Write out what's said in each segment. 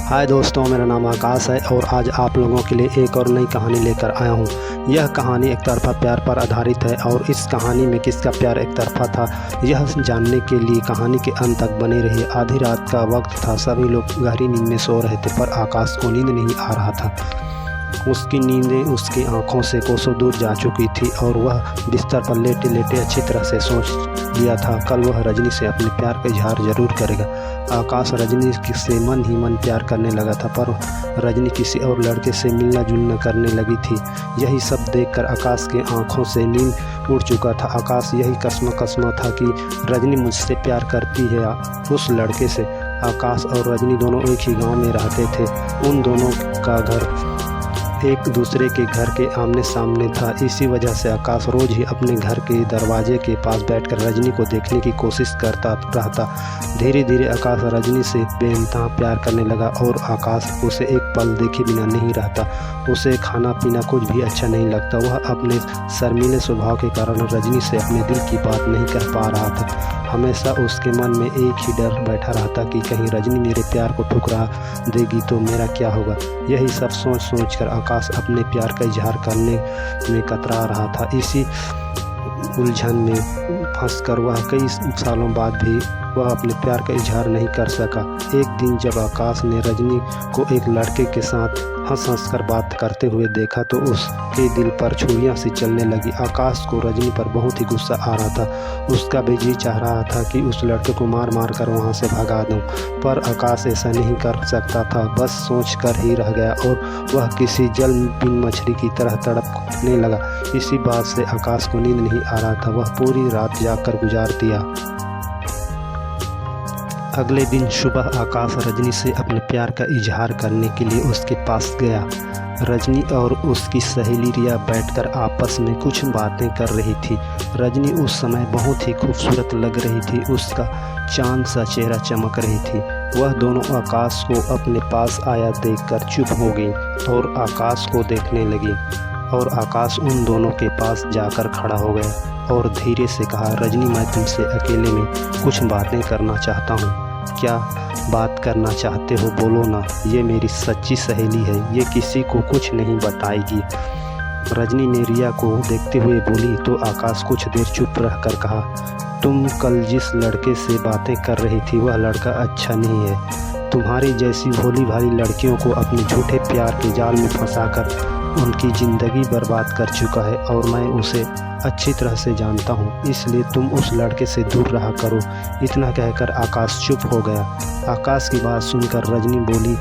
हाय दोस्तों, मेरा नाम आकाश है और आज आप लोगों के लिए एक और नई कहानी लेकर आया हूँ। यह कहानी एक तरफा प्यार पर आधारित है और इस कहानी में किसका प्यार एक तरफा था यह जानने के लिए कहानी के अंत तक बने रहिए। आधी रात का वक्त था, सभी लोग गहरी नींद में सो रहे थे, पर आकाश को नींद नहीं आ रहा था। उसकी नींदें उसकी आंखों से कोसों दूर जा चुकी थी और वह बिस्तर पर लेटे लेटे अच्छी तरह से सोच लिया था, कल वह रजनी से अपने प्यार का इजहार जरूर करेगा। आकाश रजनी से मन ही मन प्यार करने लगा था, पर रजनी किसी और लड़के से मिलना जुलना करने लगी थी। यही सब देखकर आकाश की आंखों से नींद उड़ चुका था। आकाश यही कसमा था कि रजनी मुझसे प्यार करती है उस लड़के से। आकाश और रजनी दोनों एक ही गांव में रहते थे। उन दोनों का घर एक दूसरे के घर के आमने सामने था। इसी वजह से आकाश रोज ही अपने घर के दरवाजे के पास बैठकर रजनी को देखने की कोशिश करता रहता। धीरे धीरे आकाश रजनी से बेइंतहा प्यार करने लगा और आकाश उसे एक पल देखे बिना नहीं रहता। उसे खाना पीना कुछ भी अच्छा नहीं लगता। वह अपने शर्मीले स्वभाव के कारण रजनी से अपने दिल की बात नहीं कह पा रहा था। हमेशा उसके मन में एक ही डर बैठा रहता कि कहीं रजनी मेरे प्यार को ठुकरा देगी तो मेरा क्या होगा। यही सब सोच कर आकाश अपने प्यार का इजहार करने में कतरा रहा था। इसी उलझन में फंसकर वह कई सालों बाद भी वह अपने प्यार का इजहार नहीं कर सका। एक दिन जब आकाश ने रजनी को एक लड़के के साथ हंस कर बात करते हुए देखा तो उसके दिल पर छुरियां सी चलने लगी। आकाश को रजनी पर बहुत ही गुस्सा आ रहा था। उसका भी जी चाह रहा था कि उस लड़के को मार कर वहां से भगा दूं, पर आकाश ऐसा नहीं कर सकता था। बस सोच कर ही रह गया और वह किसी जल बिन मछली की तरह तड़पने लगा। इसी बात से आकाश को नींद नहीं आ रहा था। वह पूरी रात जाकर गुजार दिया। अगले दिन सुबह आकाश रजनी से अपने प्यार का इजहार करने के लिए उसके पास गया। रजनी और उसकी सहेली रिया बैठकर आपस में कुछ बातें कर रही थी। रजनी उस समय बहुत ही खूबसूरत लग रही थी। उसका चांद सा चेहरा चमक रही थी। वह दोनों आकाश को अपने पास आया देखकर चुप हो गई और आकाश को देखने लगी। और आकाश उन दोनों के पास जाकर खड़ा हो गया और धीरे से कहा, रजनी, मैं तुमसे अकेले में कुछ बातें करना चाहता हूँ। क्या बात करना चाहते हो, बोलो ना। ये मेरी सच्ची सहेली है, ये किसी को कुछ नहीं बताएगी। रजनी ने रिया को देखते हुए बोली तो आकाश कुछ देर चुप रहकर कहा, तुम कल जिस लड़के से बातें कर रही थी वह लड़का अच्छा नहीं है। तुम्हारी जैसी भोली भाली लड़कियों को अपने झूठे प्यार के जाल में फंसाकर उनकी ज़िंदगी बर्बाद कर चुका है और मैं उसे अच्छी तरह से जानता हूँ, इसलिए तुम उस लड़के से दूर रहा करो। इतना कहकर आकाश चुप हो गया। आकाश की बात सुनकर रजनी बोली,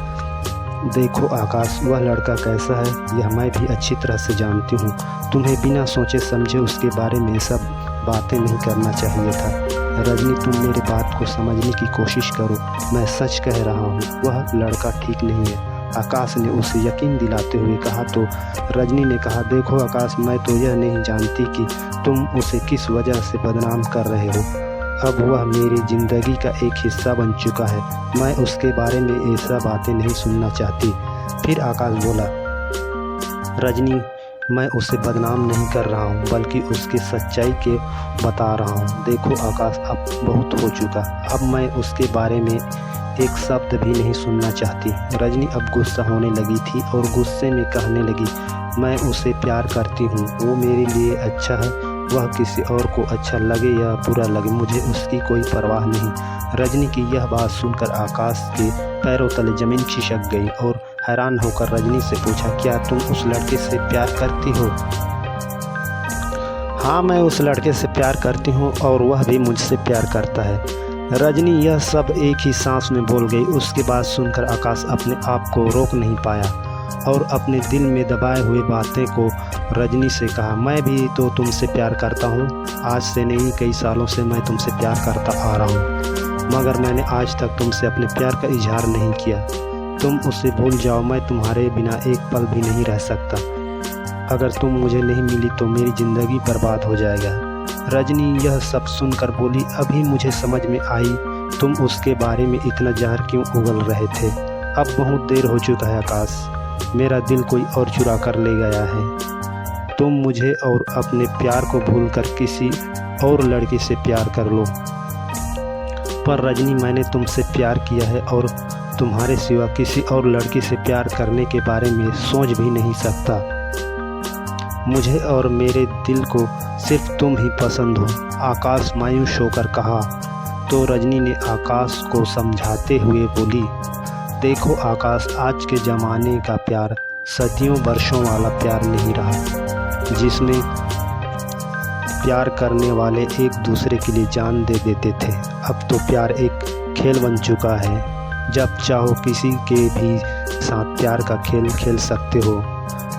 देखो आकाश, वह लड़का कैसा है यह मैं भी अच्छी तरह से जानती हूँ। तुम्हें बिना सोचे समझे उसके बारे में सब बातें नहीं करना चाहिए था। रजनी, तुम मेरी बात को समझने की कोशिश करो। मैं सच कह रहा हूँ, वह लड़का ठीक नहीं है। आकाश ने उसे यकीन दिलाते हुए कहा तो रजनी ने कहा, देखो आकाश, मैं तो यह नहीं जानती कि तुम उसे किस वजह से बदनाम कर रहे हो। अब वह मेरी ज़िंदगी का एक हिस्सा बन चुका है। मैं उसके बारे में ऐसा बातें नहीं सुनना चाहती। फिर आकाश बोला, रजनी, मैं उसे बदनाम नहीं कर रहा हूँ बल्कि उसकी सच्चाई के बता रहा हूँ। देखो आकाश, अब बहुत हो चुका। अब मैं उसके बारे में एक शब्द भी नहीं सुनना चाहती। रजनी अब गुस्सा होने लगी थी और गुस्से में कहने लगी, मैं उसे प्यार करती हूँ, वो मेरे लिए अच्छा है। वह किसी और को अच्छा लगे या बुरा लगे, मुझे उसकी कोई परवाह नहीं। रजनी की यह बात सुनकर आकाश के पैरों तले ज़मीन खिसक गई और हैरान होकर रजनी से पूछा, क्या तुम उस लड़के से प्यार करती हो? हाँ, मैं उस लड़के से प्यार करती हूँ और वह भी मुझसे प्यार करता है। रजनी यह सब एक ही सांस में बोल गई। उसकी बात सुनकर आकाश अपने आप को रोक नहीं पाया और अपने दिल में दबाए हुए बातें को रजनी से कहा, मैं भी तो तुमसे प्यार करता हूँ। आज से नहीं, कई सालों से मैं तुमसे प्यार करता आ रहा हूँ, मगर मैंने आज तक तुमसे अपने प्यार का इजहार नहीं किया। तुम उसे भूल जाओ, मैं तुम्हारे बिना एक पल भी नहीं रह सकता। अगर तुम मुझे नहीं मिली तो मेरी ज़िंदगी बर्बाद हो जाएगा। रजनी यह सब सुनकर बोली, अभी मुझे समझ में आई तुम उसके बारे में इतना जहर क्यों उगल रहे थे। अब बहुत देर हो चुका है आकाश, मेरा दिल कोई और चुरा कर ले गया है। तुम मुझे और अपने प्यार को भूलकर किसी और लड़की से प्यार कर लो। पर रजनी, मैंने तुमसे प्यार किया है और तुम्हारे सिवा किसी और लड़की से प्यार करने के बारे में सोच भी नहीं सकता। मुझे और मेरे दिल को सिर्फ तुम ही पसंद हो, आकाश मायूस होकर कहा। तो रजनी ने आकाश को समझाते हुए बोली, देखो आकाश, आज के ज़माने का प्यार सदियों वर्षों वाला प्यार नहीं रहा, जिसमें प्यार करने वाले एक दूसरे के लिए जान दे देते थे। अब तो प्यार एक खेल बन चुका है, जब चाहो किसी के भी साथ प्यार का खेल खेल सकते हो।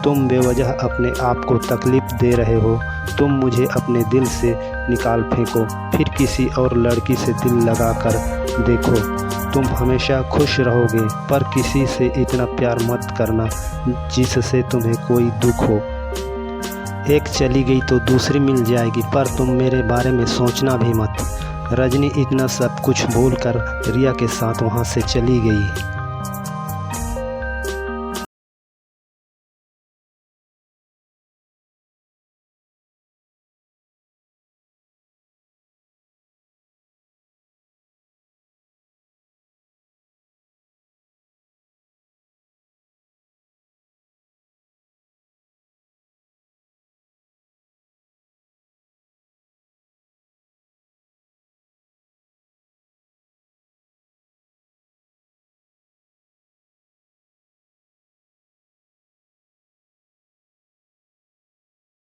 तुम बेवजह अपने आप को तकलीफ़ दे रहे हो, तुम मुझे अपने दिल से निकाल फेंको, फिर किसी और लड़की से दिल लगा कर देखो, तुम हमेशा खुश रहोगे। पर किसी से इतना प्यार मत करना जिससे तुम्हें कोई दुख हो। एक चली गई तो दूसरी मिल जाएगी, पर तुम मेरे बारे में सोचना भी मत। रजनी इतना सब कुछ भूलकर रिया के साथ वहाँ से चली गई।